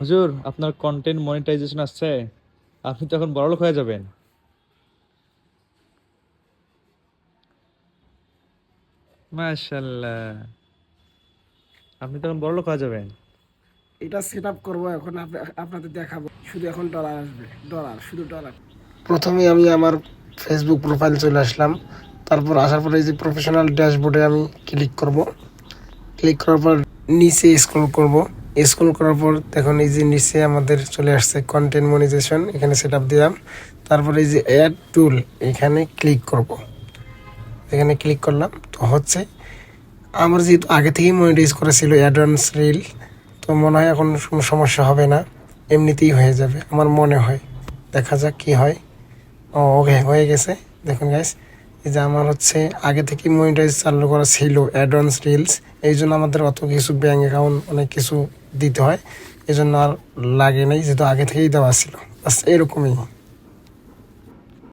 হুজুর, আপনার content monetization আসছে, আপনি তো এখন বড়লোক হয়ে যাবেন। মাশাল্লাহ, আপনি তখন বড়লোক হয়ে যাবেন। এটা সেট আপ করবো এখন, আপনাদের দেখাবো। শুধু এখন ডলার আসবে, ডলার, শুধু ডলার। প্রথমে আমি আমার ফেসবুক প্রোফাইল চলে আসলাম। তারপর আসার পরে এই যে প্রফেশনাল ড্যাশবোর্ডে আমি ক্লিক করব। ক্লিক করার পর নিচে স্ক্রল করব। স্ক্রল করার পর দেখুন এই যে নিচে আমাদের চলে আসছে কন্টেন্ট মনিটাইজেশন, এখানে সেট আপ দিলাম। তারপরে এই যে অ্যাড টুল, এখানে ক্লিক করব। এখানে ক্লিক করলাম তো হচ্ছে। আমার যেহেতু আগে থেকেই মনিটাইজ করা ছিল অ্যাডভান্স রিল, তো মনে হয় এখন কোনো সমস্যা হবে না, এমনিতেই হয়ে যাবে আমার মনে হয়। দেখা যাক কি হয়। ও ওকে, হয়ে গেছে। দেখুন গাইস, এই যে আমার হচ্ছে আগে থেকেই মনিটাইজ চালু করা ছিল অ্যাডভান্স রিলস, এই জন্য আমাদের অত কিছু ব্যাঙ্ক অ্যাকাউন্ট অনেক কিছু দিতে হয়, এই জন্য আর লাগে নাই, যেহেতু আগে থেকেই দেওয়া ছিল। বাস এরকমই।